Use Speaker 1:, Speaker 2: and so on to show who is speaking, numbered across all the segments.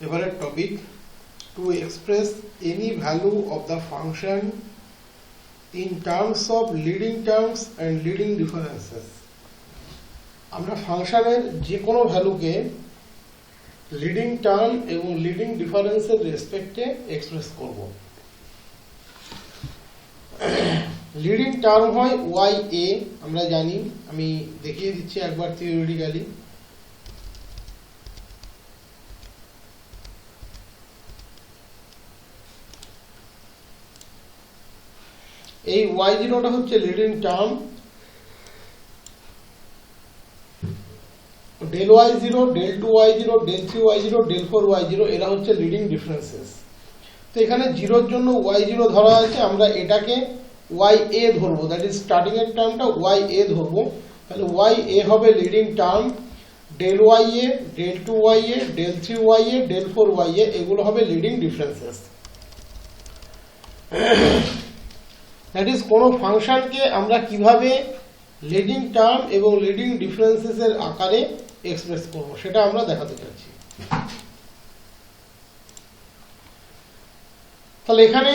Speaker 1: এবারে topic to express any value of the function in terms of leading terms and leading differences. আমরা ফাংশনের যে কোনো ভ্যালুকে leading term এবং লিডিং ডিফারেন্সের রেসপেক্টে এক্সপ্রেস করব। লিডিং টার্ম হয় ওয়াই এ, আমরা জানি, আমি দেখিয়ে দিচ্ছি একবার থিওরিটিক্যালি। এই ওয়াই জিরোটা হচ্ছে leading term, del Y zero, del two Y zero, del three Y zero, del four Y zero, এরা হচ্ছে লিডিং ডিফারেন্সেস। তো এখানে জিরোর জন্য ওয়াই জিরো ধরা আছে, আমরা এটাকে ওয়াই এ ধরবো, দ্যাট ইজ স্টার্টিং এর টার্মটা ওয়াই এ ধরবো। তাহলে ওয়াই এ হবে leading term, del Y a, del two Y a, del three Y a, del four Y A, এগুলো হবে লিডিং ডিফারেন্সেস। দ্যাট ইজ কোনো ফাংশনকে আমরা কিভাবে লিডিং টার্ম এবং লিডিং ডিফারেন্সেস এর আকারে এক্সপ্রেস করব সেটা আমরা দেখাতে চাচ্ছি। তাহলে এখানে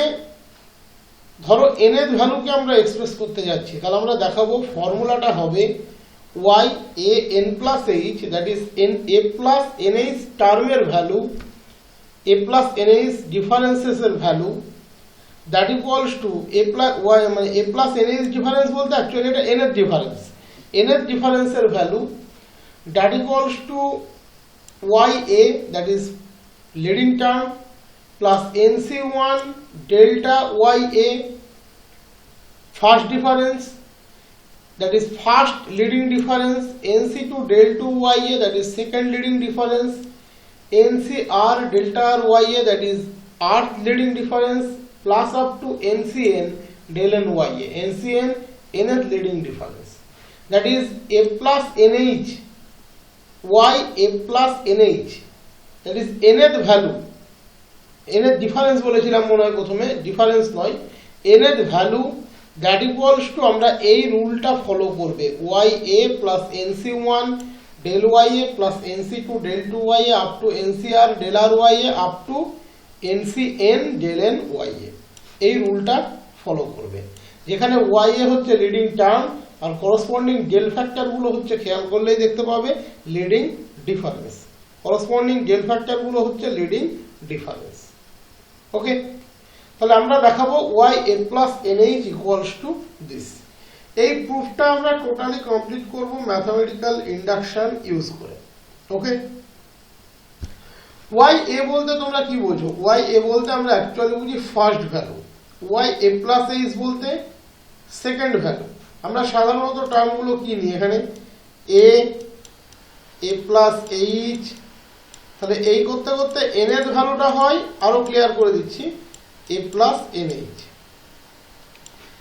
Speaker 1: ধরো n এর ভ্যালুকে আমরা এক্সপ্রেস করতে যাচ্ছি, তাহলে আমরা দেখাবো ফর্মুলাটা হবে y a n plus h, that is n a plus nh টার্মের value, a plus nh differences এর value, that equals to a plus y, মানে a plus nh ডিফারেন্স বলতে অ্যাকচুয়ালি এটা n এর ডিফারেন্স, n এর ডিফারেন্সের value, that equals to y a, that is leading term, plus nc1 delta y a first difference, that is first leading difference, nc2 del 2 y a, that is second leading difference, ncr delta r y a, that is earth leading difference, plus up to ncn del n y a, ncn nth leading difference, that is a plus nh y a plus nh, that is nth value, nth difference বলেছিলাম মনে হয় প্রথমে, difference নয়, nth value, that equals to আমরা এই রুলটা follow করবে y A plus nc one del Y A plus nc two del two Y A up to ncr del R Y A up to nc n del n y a, এই রুলটা follow করবে, যেখানে y a হচ্ছে leading term আর corresponding del ফ্যাক্টরগুলো হচ্ছে, খেয়াল করলেই দেখতে পাবে, লিডিং ডিফারেন্স, করসপন্ডিং ডেল ফ্যাক্টরগুলো হচ্ছে লিডিং ডিফারেন্স। ওকে, তাহলে আমরা দেখাবো y a plus nh equals to this। এই প্রুফটা আমরা টোটালি কমপ্লিট করব ম্যাথমেটিক্যাল ইন্ডাকশন ইউজ করে। ওকে, y a বলতে তোমরা কি বোঝো? y a বলতে আমরা অ্যাকচুয়ালি বুঝি first value, y a plus h বলতে সেকেন্ড ভ্যালু। আমরা সাধারণত টার্মগুলো কি নিই এখানে, a plus h, তাহলে এই করতে করতে n এর ভ্যালুটা হয়, আরো ক্লিয়ার করে দিচ্ছি, a plus nh,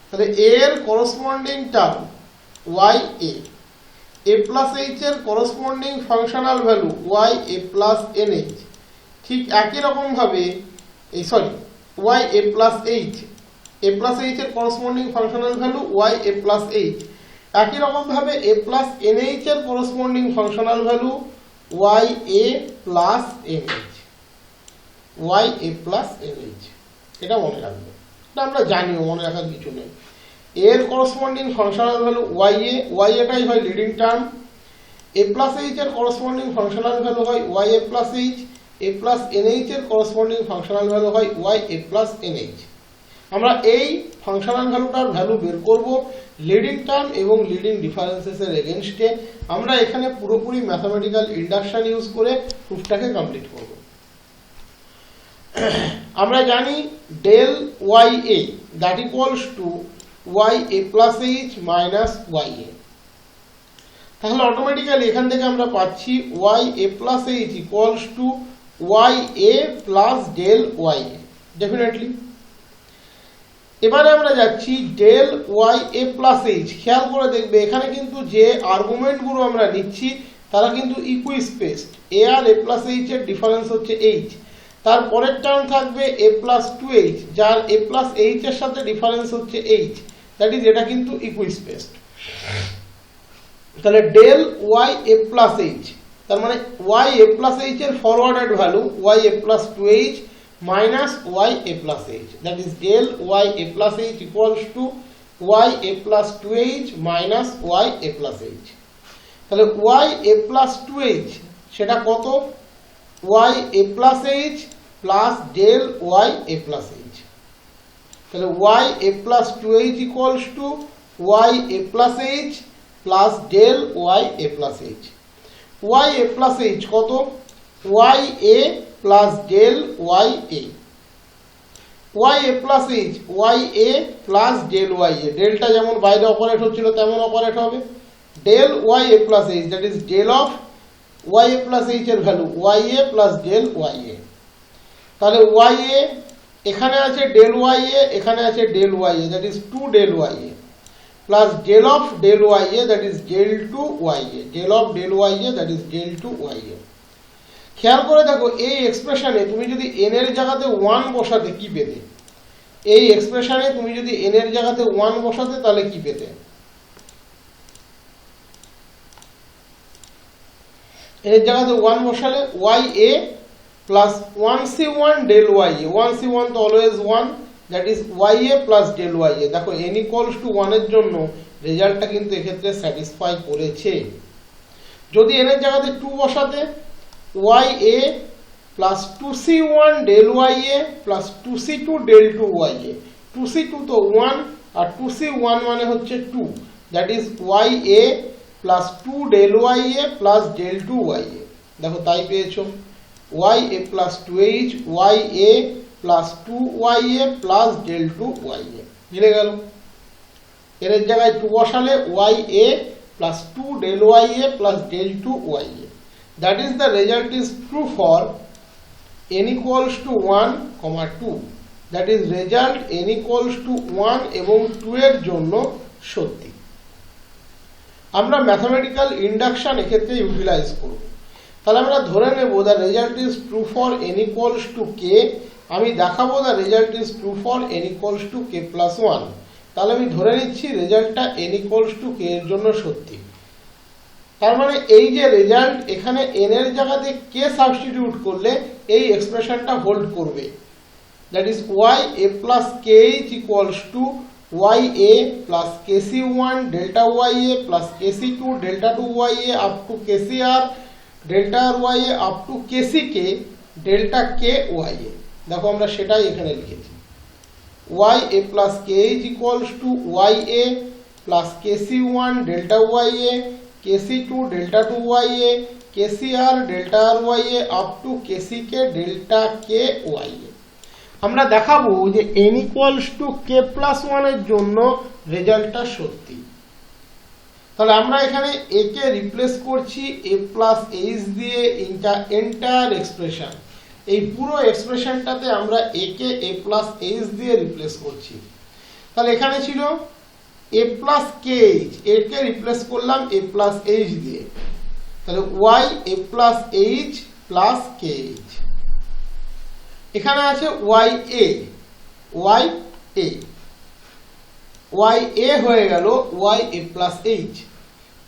Speaker 1: তাহলে a এর corresponding term y a plus h এর corresponding functional value y a plus nh, ঠিক একই রকম ভাবে এই y a plus h এর corresponding functional value y a plus h, একই রকম ভাবে a plus nh এর corresponding functional value y a plus nh, y a plus nh, এটা মনে রাখবে, এটা আমরা জানিও, মনে রাখার কিছু নেই। এর করসপন্ডিং ফাংশনাল ভ্যালু y এটাই হয় leading term, a plus h এর করসপন্ডিং ফাংশনাল ভ্যালু হয় y a plus h, a plus nh এর করসপন্ডিং ফাংশনাল ভ্যালু হয় y a প্লাস nh। আমরা এই ফাংশনাল ভ্যালুটার ভ্যালু বের করব লিডিং টার্ম এবং লিডিং ডিফারেন্সেস এর এগেইনস্টে। আমরা এখানে পুরোপুরি ম্যাথমেটিক্যাল ইন্ডাকশন ইউজ করে প্রুফটাকে কমপ্লিট করব। আমরা জানি del Y A that equals to Y A plus h minus Y A, তাহলে অটোমেটিক্যালি এখান থেকে আমরা পাচ্ছি y A plus h equals to Y A plus del Y a, definitely. এবারে আমরা যাচ্ছি del Y A plus h, খেয়াল করে দেখবে এখানে কিন্তু যে আর্গুমেন্টগুলো আমরা নিচ্ছি তারা কিন্তু ইকুই স্পেসড, এ আর এ প্লাস এইচ এর ডিফারেন্স হচ্ছে এইচ, তার পরের টার্ম থাকবে a প্লাস টু এইচ, যার a প্লাস এইচ এর সাথে ডিফারেন্স হচ্ছে এইচ, দ্যাট ইজ এটা কিন্তু ইকুই স্পেসড। তাহলে del Y A plus H, তার মানে ওয়াই এ প্লাস এইচ এর forwarded value Y A plus two H minus Y A plus H, that is del Y A plus h equals to Y A plus two H minus Y A plus h. তাহলে Y A plus two h সেটা কত? Y A plus h plus del Y A plus h. তাহলে Y A plus two h equals to Y A plus h plus del Y A plus h. Y A plus h কত? Y A plus del Y a. Y A plus h y A plus del Y a, delta যেমন বাইরে operate হচ্ছিল তেমন operate হবে। Del Y A plus H, that is del of Y A plus H এর value Y A plus del Y A. তাহলে Y a এখানে আছে del Y a, এখানে আছে del Y A, that is two del Y A plus del of del Y A, that is del two Y a, del of del Y A, that is del two Y a. খেয়াল করে দেখো এই এক্সপ্রেশনে তুমি যদি N এর জায়গাতে 1 বসাতে কি পেতে? এই এক্সপ্রেশনে তুমি যদি এন এর জায়গাতে 1 বসাতে তাহলে কি পেতে? এন এর জায়গাতে 1 বসালে y A plus 1c1 del Y a, 1c1 তো always 1, that is y A plus del Y a. দেখো n ইকুয়ালস টু 1 এর জন্য রেজাল্টটা কিন্তু এক্ষেত্রে স্যাটিসফাই করেছে। যদি n এর জায়গাতে 2 বসাতে y A plus 2c1 del Y A plus 2c2 del 2 Y a, 2c2 তো 1 আর 2c1 মানে হচ্ছে 2, that is y A plus 2 del Y A plus del 2 Y a. দেখো তাই পেয়েছো y A plus 2h y A plus 2y a plus del 2 Y a মিলে গেল। এর জায়গায় 2 বসালে y A plus 2 del Y A plus del 2 Y A. That is the result is true for n equals to 1, 2, that is result n equals to 1 এবং 2 এর জন্য সত্যি। আমরা ম্যাথমেটিক্যাল ইন্ডাকশন এক্ষেত্রে ইউটিলাইজ করব। তাহলে আমরা ধরে নেব the result is true for n equals to k, আমি দেখাবো the result is true for n equals to k plus 1। তাহলে আমি ধরে নিচ্ছি রেজাল্টটা n ইকুয়ালস টু k এর জন্য সত্যি। তার মানে এই যে রেজাল্ট এখানে n এর জায়গাতে k সাবস্টিটিউট করলে এই এক্সপ্রেশনটা হোল্ড করবে, that is y A plus kh equals to Y A plus kc1 delta y A plus kc2 delta 2 Y A up to kcr delta r Y A up to kck delta k Y a. দেখো আমরা সেটাই এখানে লিখেছি, y A plus kh equals to Y A plus kc1 delta y a kc2 delta 2 Y a kcr delta r Y A up to kck delta k Y a. আমরা দেখাবো যে n equals to k plus 1 এর জন্য রেজাল্টটা সত্যি। তাহলে আমরা এখানে a কে রিপ্লেস করছি a প্লাস h দিয়ে এন্টায়ার এক্সপ্রেশন, এই পুরো এক্সপ্রেশনটাতে আমরা a কে a প্লাস h দিয়ে রিপ্লেস করছি। তাহলে এখানে ছিল a প্লাস kh, a কে রিপ্লেস করলাম a প্লাস h দিয়ে, তাহলে y a plus h plus kh। এখানে আছে y a হয়ে গেল y a plus h।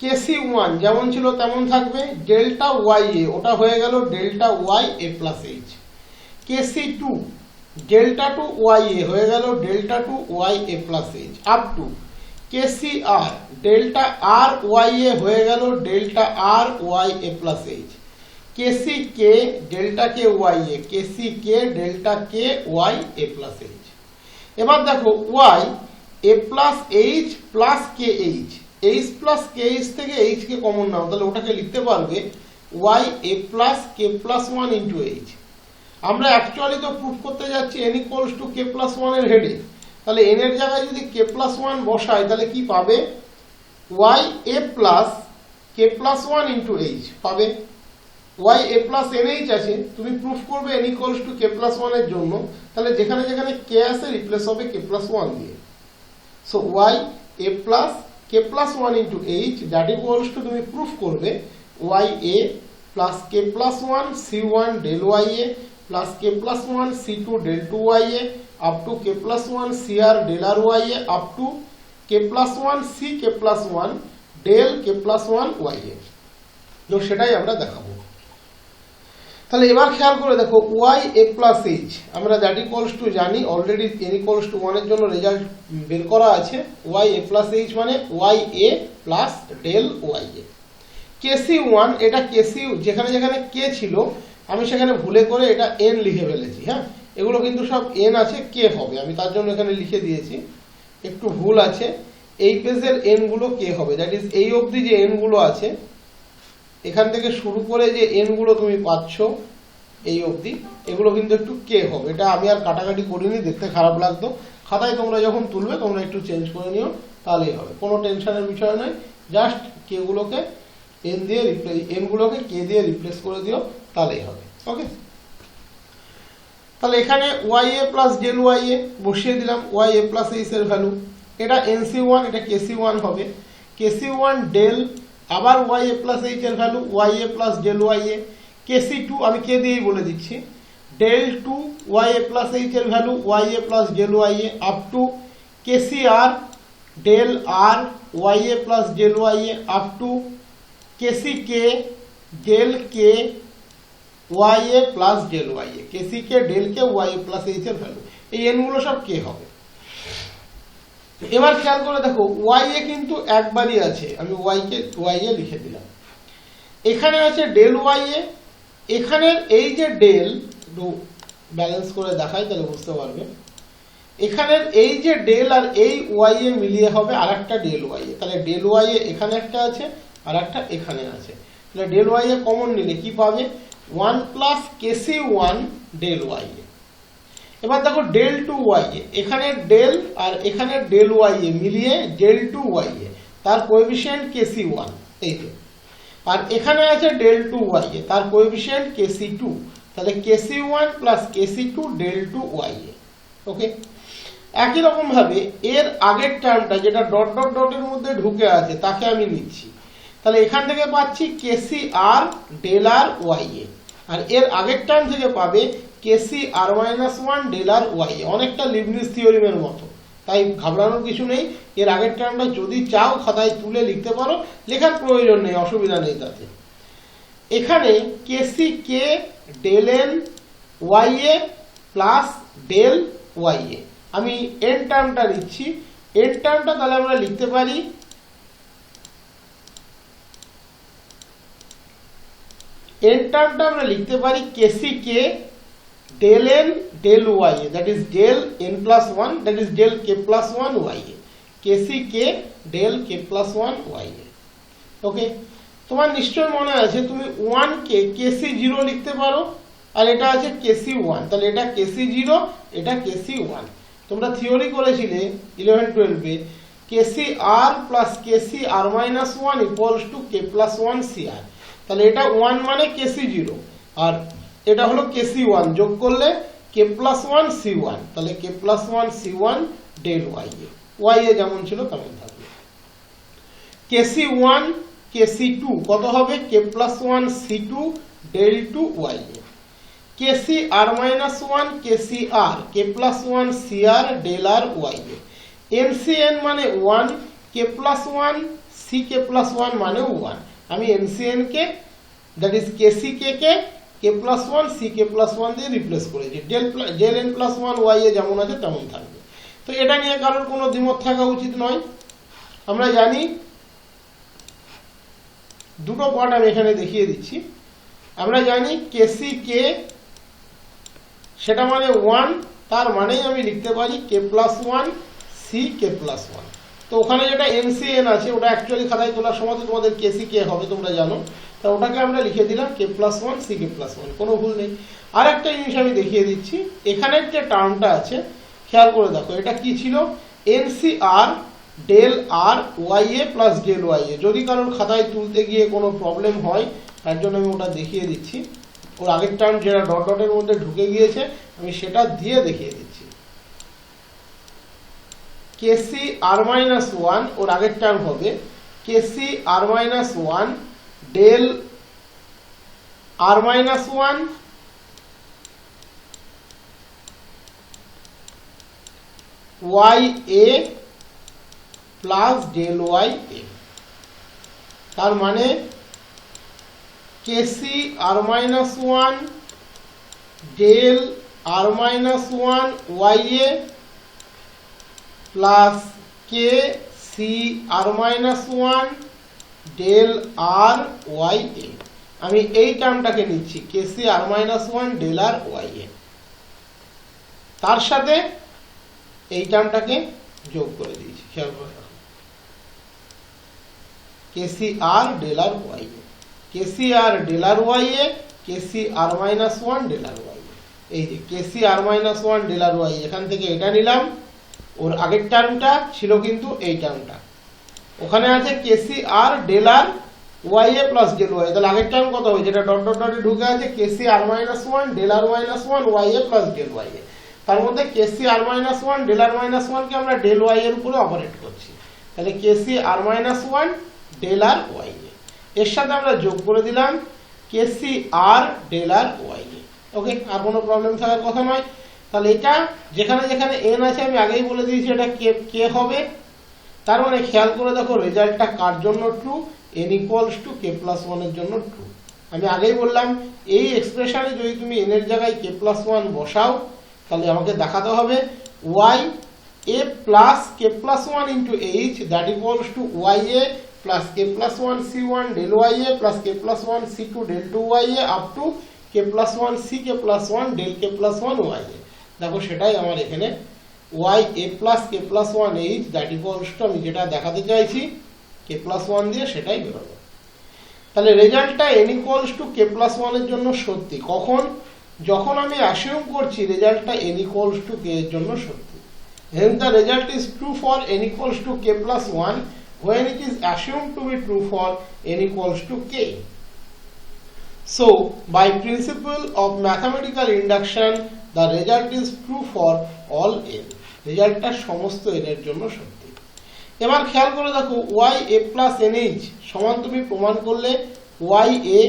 Speaker 1: kc1 যেমন ছিল তেমন থাকবে, ডেল্টা ওয়াই এ ওটা হয়ে গেল delta y A plus h. kc2 delta 2 Y a হয়ে গেল delta 2 Y A plus h up to kcr delta r Y a হয়ে গেল delta r Y A plus h. kck delta k Y a kck delta k Y A plus h. এবার দেখো y এ plus h plus k h, h plus k h থেকে h কে common নাও, তাহলে ওটাকে লিখতে পারবে Y A plus k plus 1 into H. আমরা অ্যাকচুয়ালি তো প্রুফ করতে যাচ্ছি n equals to k plus 1 এর হেডে, তাহলে n এর জায়গায় যদি কে প্লাস 1 বসাই তাহলে কি পাবে? Y A plus k plus 1 into H পাবে। Y A plus N H আছে, তুমি প্রুফ করবে n equals to k plus 1 এর জন্য, তাহলে যেখানে যেখানে কে আছে রিপ্লেস হবে কে প্লাস 1 দিয়ে। So y A plus k plus 1 into h that equals to তুমি প্রুফ করবে y A plus k plus 1 c1 del Y A plus k plus 1 c2 del 2 Y A up to k plus 1 cr del R Y A up to k plus 1 c k plus 1 del k plus 1 y a. তো সেটাই আমরা দেখাবো। তাহলে এবার খেয়াল করে দেখো y এ plus H, আমরা দ্যাট ইকুয়ালস টু জানি অলরেডি এন ইকুয়ালস টু 1 এর জন্য রেজাল্ট বের করা আছে। ওয়াই এ প্লাস এইচ মানে Y A plus del Y A. KC one, এটা কেসি যেখানে যেখানে কে ছিল আমি সেখানে ভুলে করে এটা এন লিখে ফেলেছি। হ্যাঁ, এগুলো কিন্তু সব এন আছে, কে হবে, আমি তার জন্য এখানে লিখে দিয়েছি, একটু ভুল আছে। এই পেজের এন গুলো কে হবে, দ্যাট ইজ এই অবধি যে এন গুলো আছে এখান থেকে শুরু করে যে এন গুলো তুমি পাচ্ছ এই অবধি, এগুলো কিন্তু একটু কে হবে। এটা আমি আর কাটাকাটি করিনি, দেখতে খারাপ লাগতো। খাতায় তোমরা যখন তুলবে তোমরা একটু চেঞ্জ করে নিও, তাহলেই হবে, কোনো টেনশনের বিষয় নয়। জাস্ট কে গুলোকে এন দিয়ে এন গুলোকে কে দিয়ে রিপ্লেস করে দিও, তাহলেই হবে। ওকে, তাহলে এখানে Y A plus del Y A বসিয়ে দিলাম, ওয়াই এ প্লাস এইচ এর ভ্যালু, এটা এনসি ওয়ান, এটা কেসি ওয়ান হবে। কেসি ওয়ান ডেল আবার ওয়াই এ প্লাস এইচ এর value Y A plus del Y A. KC two আমি কে দিয়েই বলে দিচ্ছি, del two Y A plus H এর value Y A plus del Y A up to KC R del R Y A plus del Y A up to KC K del K Y A plus del Y A. KC K del K Y A plus H এর value, এই N গুলো সব কে হবে। এবার খেয়াল করে দেখো y এ কিন্তু একবারই আছে, আমি ওয়াই কে ওয়াই এ লিখে দিলাম। এখানে আছে ডেল ওয়াই এ, এখানের এই যে ডেল, একটু ব্যালেন্স করে দেখাই তাহলে বুঝতে পারবে, এখানের এই যে ডেল আর এই ওয়াই এ মিলিয়ে হবে আর একটা ডেল ওয়াই এ। তাহলে ডেল ওয়াই এ এখানে একটা আছে আর একটা এখানে আছে, তাহলে ডেল ওয়াই এ কমন নিলে কি পাবে, 1 plus k c one del Y a. এবার দেখো ডেল টু ওয়াই এ, এখানে ডেল আর এখানে ডেল ওয়াই এ মিলিয়ে ডেল টু ওয়াই এ, তার কোএফিসিয়েন্ট কেসি ওয়ান, এই যে, আর এখানে আছে ডেল টু ওয়াই এ, তার কোএফিসিয়েন্ট কেসি টু, তাহলে কেসি one plus KC two del two Y a. ওকে, একই রকম ভাবে এর আগের টার্মটা যেটা ডট ডট ডটের মধ্যে ঢুকে আছে তাকে আমি নিচ্ছি, তাহলে এখান থেকে পাচ্ছি কেসি R del R Y A, আর এর আগের টার্ম থেকে পাবে কেসি r minus one del R Y A. অনেকটা লিবনিজ থিওরিমের মতো, তাই ঘাবড়ানোর কিছু নেই। এর আগের টার্মটা যদি চাও খাতায় তুলে লিখতে পারো, লেখার প্রয়োজন নেই, অসুবিধা নেই তাতে। এখানে কেসি কে del n y A plus del Y A, আমি এন টার্মটা নিচ্ছি। এন টার্মটা তাহলে আমরা লিখতে পারি এন টার্মটা আমরা লিখতে পারি k c K del n del Y A, that is del n plus one, that is del k plus one y A, KC K del k plus one y a. Okay, তোমার নিশ্চয় মনে আছে তুমি one কে কেসি zero লিখতে পারো, আর এটা আছে কেসি one, তাহলে এটা কেসি জিরো, এটা কেসি ওয়ান। তোমরা থিওরি করেছিলে 11-12-এ k c r plus k c r minus one equals to k plus one c r, তাহলে এটা ওয়ান মানে কেসি জিরো আর এটা হলো কেসি ওয়ান, যোগ করলে k plus one c one, তাহলে k plus one c one del Y a, y a যেমন ছিল তেমন থাকবে। কেসি ওয়ান কেসি টু কত হবে, k plus one c two del two Y A. K c r minus one k c r k plus one c r del R Y a. N c n মানে one, k plus one c k plus one মানে one, আমি n c n কে that is k c k কে k plus one c k plus one দিয়ে replace করেছি, del n plus one y a যেমন আছে তেমন থাকবে। তো এটা নিয়ে কারোর কোনো দ্বিমত থাকা উচিত নয়। আমরা জানি দুটো পার্ট আমি এখানে দেখিয়ে দিচ্ছি। আমরা জানি কেসি কে সেটা মানে ওয়ান, তার মানেই আমি লিখতে পারি কে plus one c k plus one. তো ওখানে যেটা এনসিএন আছে ওটা অ্যাকচুয়ালি খাতায় তোলার সময় তোমাদের কেসি কে হবে তোমরা জানো, তা ওটাকে আমরা লিখে দিলাম কে plus one c k plus one, কোনো ভুল নেই। আর একটা জিনিস আমি দেখিয়ে দিচ্ছি, এখানের যে টার্মটা আছে খেয়াল করে দেখো, এটা কি ছিল, NC R del R Y A plus del Y A. যদি কারোর খাতায় তুলতে গিয়ে কোনো প্রবলেম হয় তার জন্য আমি ওটা দেখিয়ে দিচ্ছি, ওর আগের টার্ম যেটা ডট ডটের মধ্যে ঢুকে গিয়েছে আমি সেটা দিয়ে দেখিয়ে দিচ্ছি। কেসি আর মাইনাস ওয়ান ওর আগের টার্ম হবে কেসি r minus one del R minus one y A plus del Y A. তার মানে কেসি r minus one del R minus one y A plus K C R minus one del R Y A. আমি এই টার্মটাকে নিচ্ছি কেসি r minus one del R Y A, তার সাথে এই টার্মটাকে যোগ করে দিয়েছি। খেয়াল করে রাখো, কেসি R del R Y A, k c R del R Y A, k c r minus one del R Y a. এই যে কেসি আর মাইনাস ওয়ান ডেল আর ওয়াই, এখান থেকে এটা নিলাম। ওর আগের টার্মটা ছিল কিন্তু এই টার্মটা, ওখানে আছে কেসি R del R Y A plus del Y. তাহলে আগের টার্ম কত হয়, যেটা ডট ডট ডটে ঢুকে আছে কেসি r minus one del R minus one y A plus del Y A. তার মধ্যে কেসি আর মাইনাস ওয়ান ডেল আর মাইনাস ওয়ানকে আমরা ডেল ওয়াই এর উপরে অপারেট করছি। তাহলে কেসি r minus one del R Y A, এর সাথে আমরা যোগ করে দিলাম কেসি R del R Y a. ওকে, আর কোনো প্রবলেম থাকার কথা নয়। তাহলে এটা যেখানে যেখানে এন আছে আমি আগেই বলে দিয়েছি এটা কে হবে। তার মানে খেয়াল করে দেখো রেজাল্টটা কার জন্য true, n equals to k plus one এর জন্য ট্রু। আমি আগেই বললাম এই এক্সপ্রেশনে যদি তুমি n এর জায়গায় কে প্লাস ওয়ান বসাও তাহলে আমাকে দেখাতে হবে y A plus k plus one into h that equals to Y A plus k plus one c one del Y A plus k plus one c two del two Y A up to k plus one c k plus one del k plus one y a. দেখো সেটাই আমার এখানে Y A plus k plus one h that equals to আমি যেটা দেখাতে চাইছি কে plus one দিয়ে সেটাই বেরোবে। তাহলে রেজাল্টটা n equals to k plus one এর জন্য সত্যি কখন, যখন আমি অ্যাসিউম করছি রেজাল্টটা n ইকুয়ালস টু কে এর জন্য সত্যি। Hence the result is true for n equals to k plus 1 when it is assumed to be true for n equals to k. So by principle of mathematical induction the result is true for all n. রেজাল্টটা সমস্ত n এর জন্য সত্যি। এবার খেয়াল করে দেখো y a plus nh সমান তুমি প্রমাণ করলে y a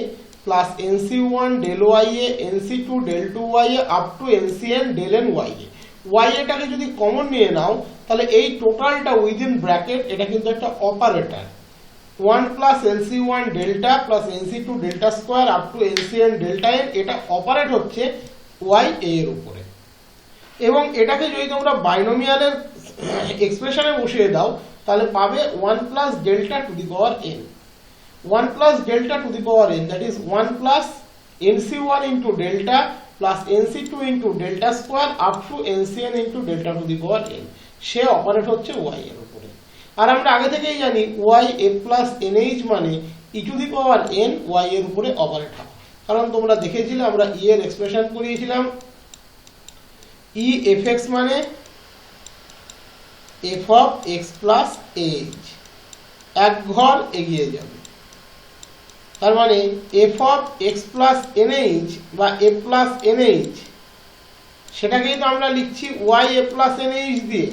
Speaker 1: plus nc1 del y a nc2 del 2 y a up to ncn del n y a। y এটাকে যদি কমন নিয়ে নাও তাহলে এই টোটালটা উইদিন ব্র্যাকেট এটা কিন্তু একটা operator 1 plus nc1 delta plus nc2 delta square up to ncn delta n, এটা অপারেট হচ্ছে y a এর উপরে। এবং এটাকে যদি তোমরা বাইনোমিয়ালের এক্সপ্রেশনে বসিয়ে দাও তাহলে পাবে 1 plus delta to the power n, 1 plus delta to the power n, that is 1 plus nc1 into delta plus nc2 into delta square up to ncn into delta to the power n। Say operate হচ্ছে y এর উপরে। আর আমরা আগে থেকেই জানি y a plus nh মানে e to the power n y এর উপরে অপারেট হবে, কারণ তোমরা দেখেছিলে আমরা e এর এক্সপ্রেশন করিয়েছিলাম e fx মানে f of x plus h, এক ঘর এগিয়ে যাবে। তার মানে f of x plus nh বা a plus nh সেটাকেই তো আমরা লিখছি y a plus nh দিয়ে।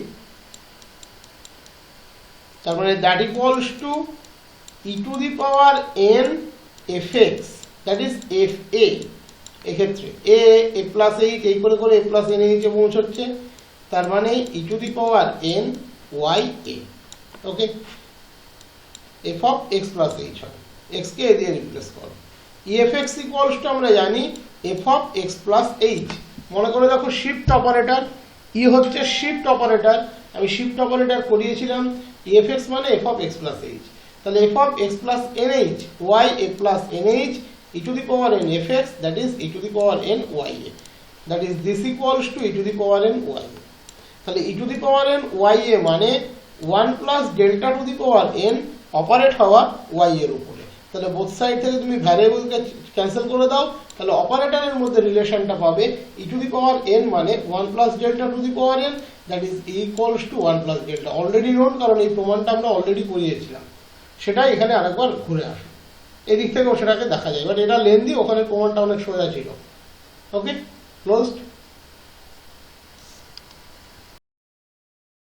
Speaker 1: তার মানে that equals to e to the power n fx, that is fa। এক্ষেত্রে a plus h এই করে করে a plus nh এ পৌঁছচ্ছে, তার মানে e to the power n y a। Okay, f of x plus h হবে, x কে এ দিয়ে replace করো। efx ইকুয়ালস টু আমরা জানি f of x plus h। মনে করে দেখো শিফট অপারেটর, e হচ্ছে শিফট অপারেটর, আমি শিফট অপারেটর করিয়েছিলাম। efx মানে f of x plus h, তাহলে f of x plus nh y a plus nh e to the power n fx, that is e to the power n y a, that is this equals to e to the power n y a। তাহলে e to the power n y a মানে 1 plus delta to the power n operate হওয়া y এর উপরে। তাহলে both side থেকে তুমি ভ্যারিয়েবলকে cancel করে দাও, তাহলে অপারেটরের মধ্যে রিলেশনটা পাবে e to the power n মানে 1 plus delta to the power n, that is equals to 1 plus delta. Already note, কারণ এই প্রমাণটা আমরা অলরেডি করিয়েছিলাম। সেটা এখানে আরেকবার ঘুরে আসে, এদিক থেকেও সেটাকে দেখা যায়, বাট এটা লেন্দি, ওখানে প্রমাণটা অনেক সোজা ছিল। ওকে, ক্লোজড।